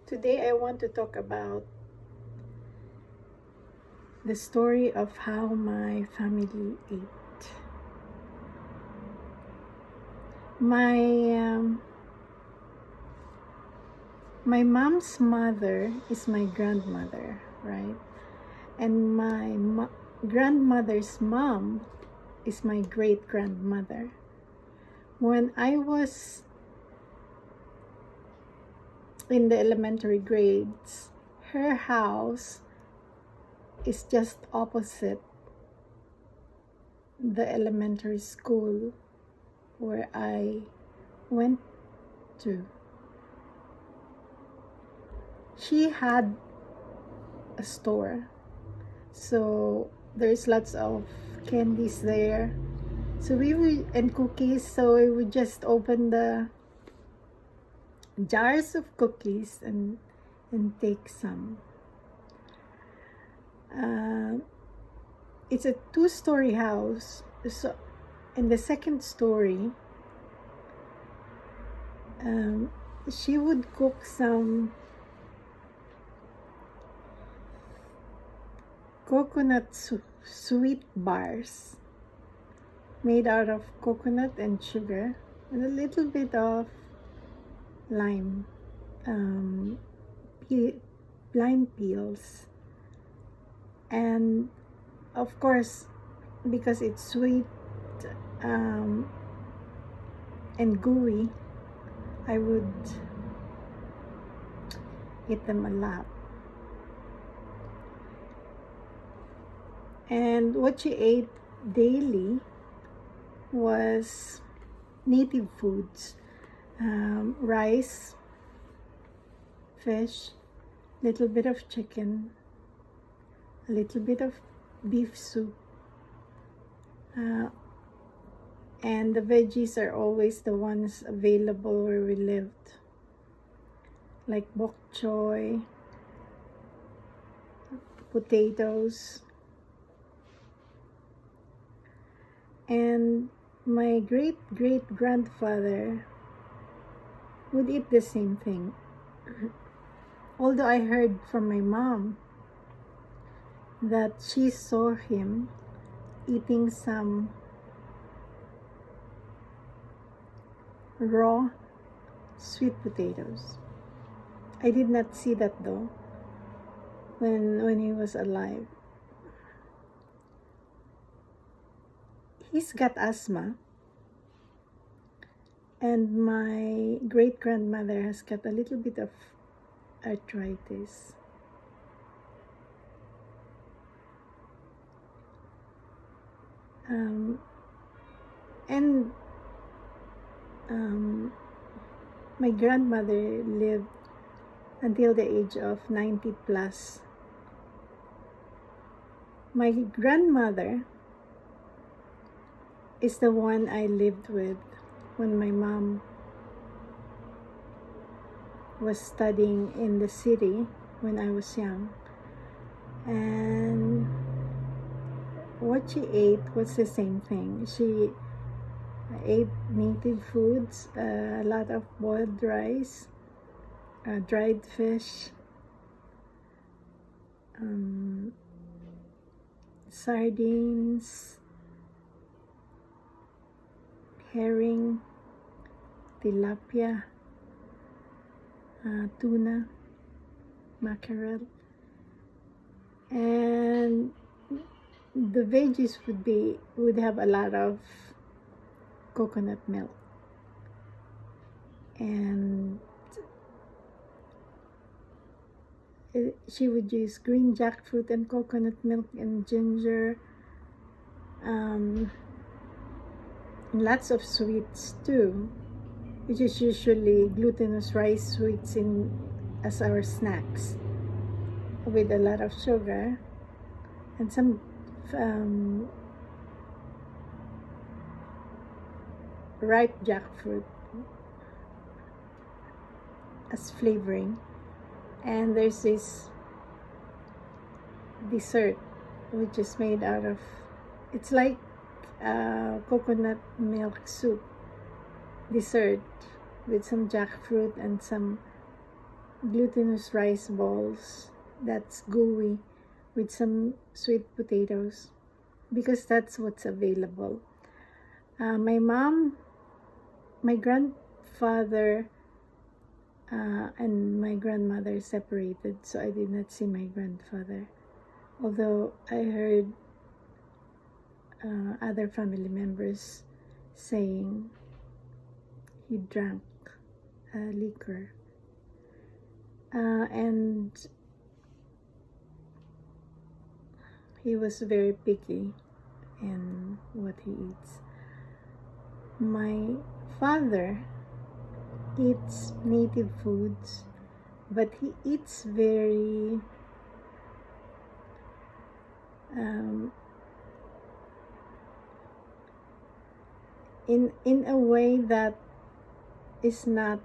Today I want to talk about the story of how my family ate. My my mom's mother is my grandmother, right? And my grandmother's mom is my great grandmother. When I was in the elementary grades, her house is just opposite the elementary school where I went to. She had a store, so there's lots of candies there. So we would, and cookies, so we would just open the jars of cookies and take some. It's a two-story house, so in the second story, she would cook some coconut sweet bars made out of coconut and sugar and a little bit of lime lime peels, and of course, because it's sweet and gooey, I would eat them a lot. And what she ate daily was native foods, rice, fish, little bit of chicken, a little bit of beef soup, and the veggies are always the ones available where we lived, like bok choy, potatoes. And my great grandfather would eat the same thing. Although I heard from my mom that she saw him eating some raw sweet potatoes. I did not see that though when he was alive. He's got asthma, and my great grandmother has got a little bit of arthritis. And my grandmother lived until the age of 90 plus. My grandmother is the one I lived with when my mom was studying in the city when I was young. And what she ate was the same thing. She ate native foods, a lot of boiled rice, dried fish, sardines, herring, tilapia, tuna, mackerel, and the veggies would have a lot of coconut milk, and she would use green jackfruit and coconut milk and ginger, lots of sweets too, which is usually glutinous rice sweets as our snacks, with a lot of sugar and some ripe jackfruit as flavoring. And there's this dessert which is made out of, it's like coconut milk soup dessert with some jackfruit and some glutinous rice balls that's gooey with some sweet potatoes, because that's what's available. My grandfather and my grandmother separated, so I did not see my grandfather. Although I heard other family members saying he drank liquor. And he was very picky in what he eats. My father eats native foods, but he eats very in a way that is not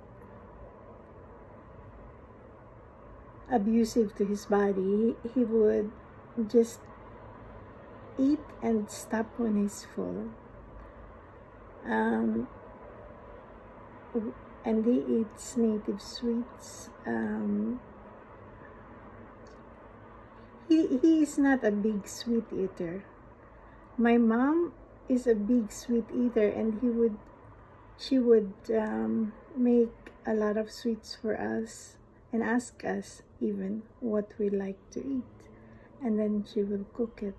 abusive to his body. He would just eat and stop when he's full. And he eats native sweets. He is not a big sweet eater. My mom is a big sweet eater, and she would make a lot of sweets for us and ask us even what we like to eat, and then she will cook it,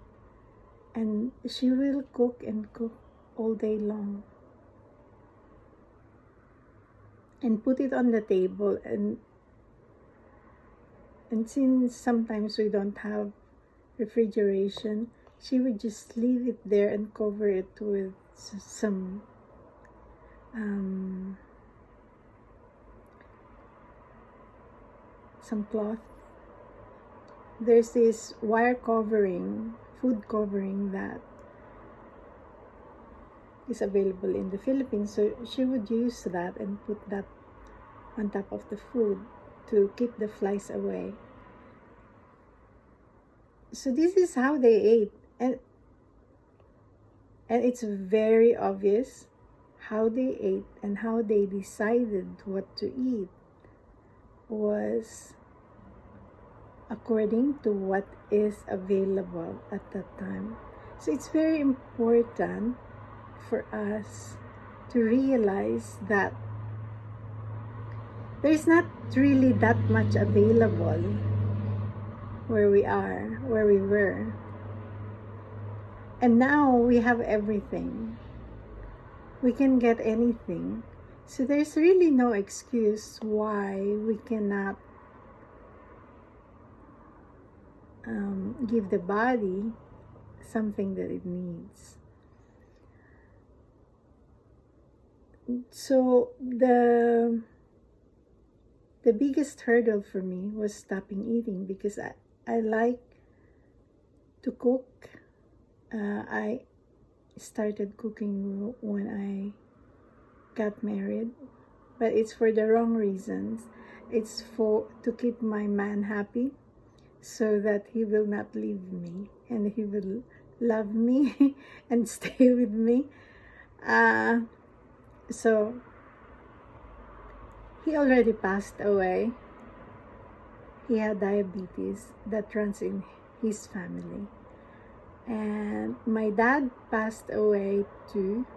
and she will cook and cook all day long and put it on the table. And since sometimes we don't have refrigeration, she would just leave it there and cover it with some cloth. There's this wire covering, food covering, that is available in the Philippines, so she would use that and put that on top of the food to keep the flies away. So this is how they ate, and it's very obvious how they ate and how they decided what to eat was according to what is available at that time. So it's very important for us to realize that there's not really that much available where we were. And now we have everything. We can get anything. So there's really no excuse why we cannot give the body something that it needs. So the biggest hurdle for me was stopping eating, because I like to cook. I started cooking when I got married, but it's for the wrong reasons. It's to keep my man happy, so that he will not leave me and he will love me and stay with me. So he already passed away. He had diabetes that runs in his family. And my dad passed away too.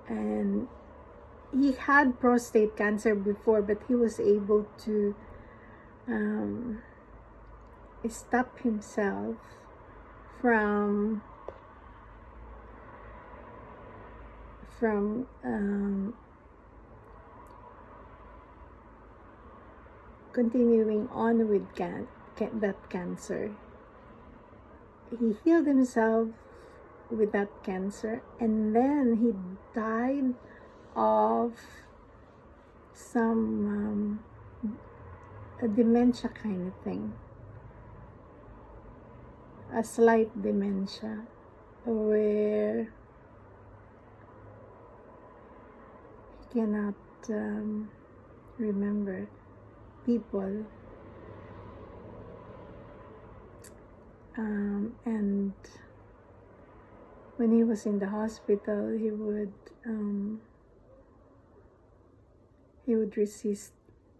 And he had prostate cancer before, but he was able to stop himself from continuing on with that cancer. He healed himself with that cancer, and then he died of some a dementia kind of thing, a slight dementia, where he cannot remember people. And when he was in the hospital, he would resist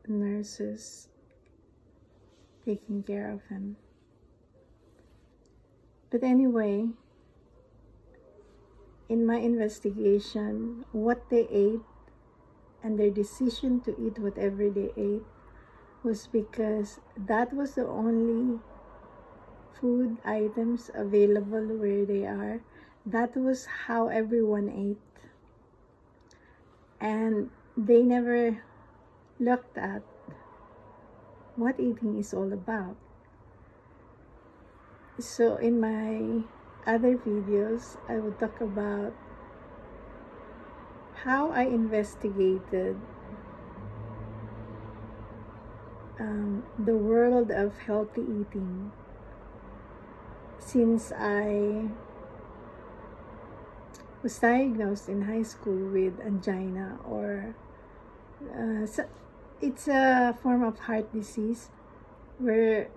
nurses taking care of him. But anyway, in my investigation, what they ate and their decision to eat whatever they ate was because that was the only food items available where they are. That was how everyone ate. And they never looked at what eating is all about. So in my other videos, I would talk about how I investigated the world of healthy eating since I was diagnosed in high school with angina, or so it's a form of heart disease where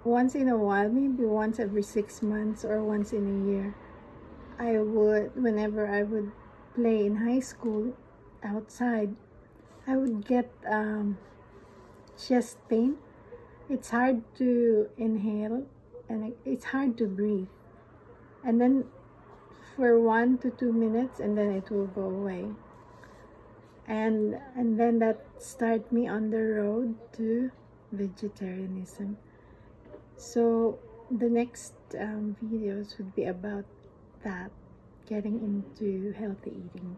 once in a while, maybe once every 6 months or once in a year, whenever I would play in high school outside, I would get chest pain. It's hard to inhale and it's hard to breathe. And then for 1 to 2 minutes, and then it will go away. And then that started me on the road to vegetarianism. So the next videos would be about that, getting into healthy eating.